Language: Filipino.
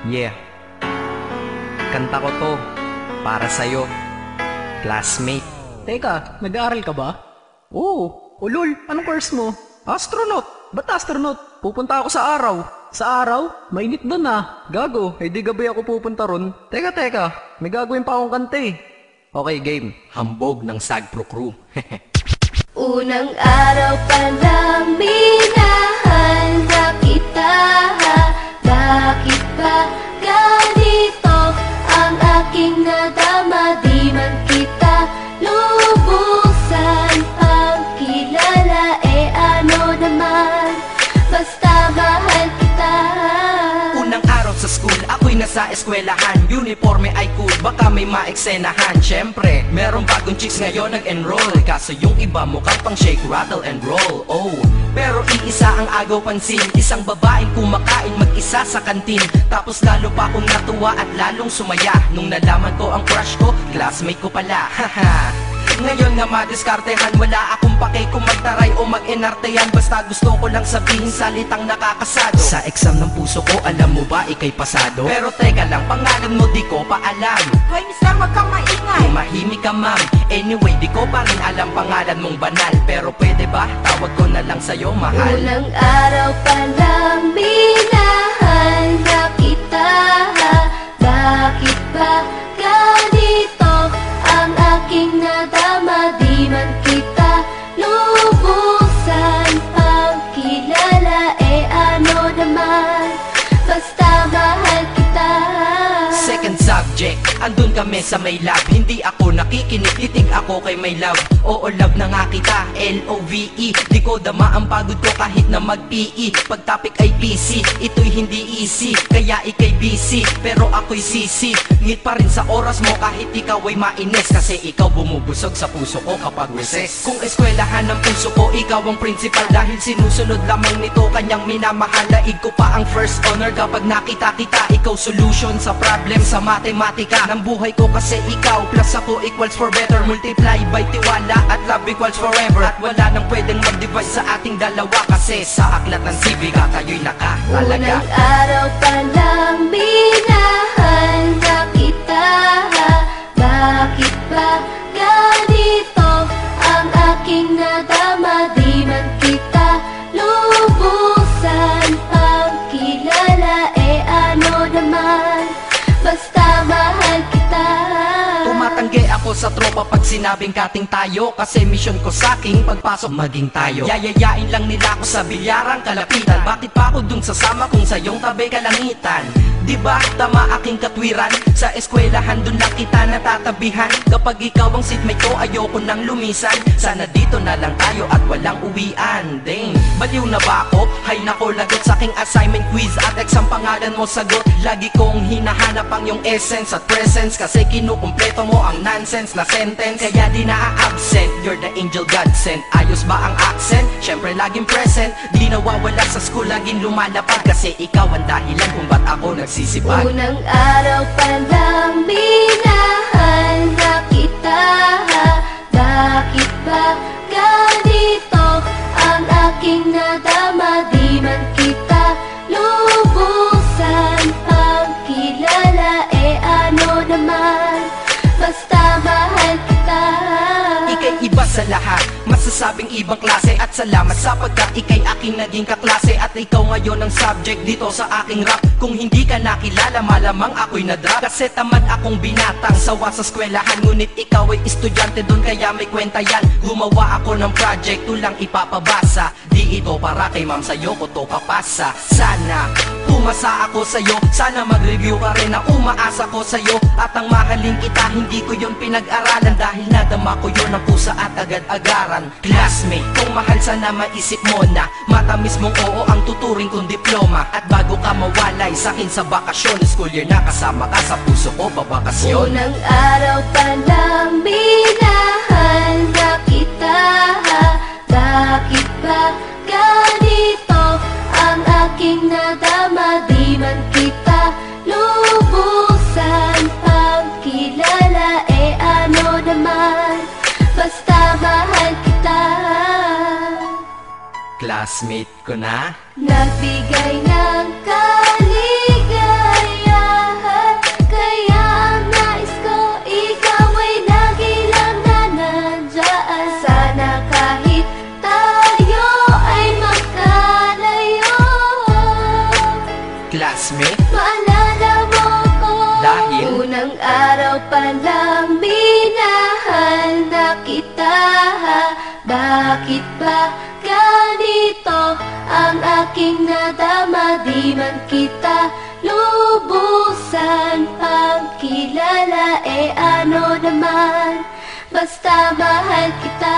Yeah, kanta ko to para sa'yo, classmate. Teka, nag-aaral ka ba? Oo. Ulol, anong course mo? Astronaut. Ba't astronaut? Pupunta ako sa araw. Sa araw? Mainit doon ah. Gago, di gabi ako pupunta ron. Teka, may gagawin pa akong kanta eh. Okay, game. Hambog ng Sagpro Crew. Unang araw pa lang minahal na kita. Bakit ba ganito ang aking nadama? Di man kita lubusan ang kilala. Ano naman, basta mahal kita. Unang araw sa school, ako'y nasa eskwelahan. Uniforme ay cool, baka may maeksenahan. Syempre, merong bagong chicks ngayon nag-enroll. Kaso yung iba mukhang pang shake, rattle and roll. Oh, pero iisa ang agaw pansin. Isang babaeng kumakain mag-isa sa kantin. Tapos lalo pa akong natuwa at lalong sumaya nung nalaman ko ang crush ko, classmate ko pala. Haha. Ngayon nga madiskartehan, wala akong pake kung magtaray o mag-enartehan. Basta gusto ko lang sabihin salitang nakakasado. Sa exam ng puso ko, alam mo ba ikay pasado? Pero teka lang, pangalan mo di ko pa alam. Hoy mister, wag kang maingay. Tumahimik ka ma'am. Anyway, di ko pa rin alam pangalan mong banal. Pero pwede ba, tawag ko na lang sa'yo mahal. Unang araw pa lang minahal na kita. Bakit ba ganito ang aking nadama? Di man kita lubusan ang kilala. Ano naman, basta mahal kita. Second subject, andun kami sa may lab. Hindi ako nakikinig, titig ako kay my love. Oo, love na nga kita, L-O-V-E. Di ko dama ang pagod ko kahit na mag-PE. Pag topic ay PC, ito'y hindi easy. Kaya ikay busy, pero ako'y sisi. Ngit pa rin sa oras mo kahit ikaw ay mainis. Kasi ikaw bumubusog sa puso ko kapag recess. Kung eskwelahan ng puso ko, ikaw ang principal. Dahil sinusunod lamang nito kanyang minamahal. Laig ko pa ang first honor kapag nakita kita. Ikaw solution sa problem sa matematika ng buhay ko, kasi ikaw plus ako equals for better. Multiply by tiwala at love equals forever. At wala nang pwedeng mag-divide sa ating dalawa, kasi sa aklat ng sibiga tayo'y nakatalaga. Unang araw pa lang minahal na kita. Bakit ba ganito ang aking nadama? Di man kita lubusan ang kilala. Ano naman, basta mahal kita. Tumatanggi ako sa tropa pag sinabing kating tayo, kasi mission ko sa'king pagpasok maging tayo. Yayayain lang nila ako sa bilyarang kalapitan. Bakit pa ako dun sasama kung sa iyong tabi kalangitan? Diba tama aking katwiran? Sa eskwelahan dun lang kita natatabihan. Kapag ikaw ang seatmate ko, ayoko nang lumisan. Sana dito na lang tayo at walang uwian. Dang, baliw na ba ako? Hay nako, lagot sa aking assignment quiz at exam, pangalan mo sagot. Lagi kong hinahanap ang yung essence at presence, kasi kinukumpleto mo ang nonsense na sentence. Kaya di na-absent, you're the angel God sent. Ayos ba ang accent? Syempre laging present. Di nawawala sa school, laging lumalapad, kasi ikaw ang dahilan kung ba't ako nagsisipag. Unang araw pa lang minahal na kita. Bakit ba ganito ang aking nadama? Di man kita lubusan ang kilala. Ano naman, basta mahal kita. Ika'y iba sa lahat, masasabing ibang klase. At salamat sapagkat ika'y aking naging kaklase. At ikaw ngayon ang subject dito sa aking rap. Kung hindi ka nakilala, malamang ako'y nadrag. Kasi tamad akong binatang sawa sa eskwelahan. Ngunit ikaw ay estudyante dun, kaya may kwenta yan. Gumawa ako ng project, tulang ipapabasa. Di ito para kay ma'am, sa'yo ko to papasa. Sana pumasa ako sa'yo, sana mag-review ka rin na umaasa ko sa'yo. At ang mahalin kita, hindi ko yun pinag-aralan, dahil nadama ko yun ang pusa at agad-agaran. Classmate, kung mahal sana maisip mo na matamis mong oo ang tuturing kong diploma. At bago ka mawalay sa'kin sa bakasyon, school year na kasama ka sa puso ko babakasyon. Unang araw pa lang minahal na kita. Bakit ba ganito ang aking nadama? Di man kita lubusan ang kilala. Ano naman, basta mahal kita. Classmate ko na, nagbigay ng kaligaya. aking nadama, di man kita lubusan pagkilala, ano naman, basta mahal kita.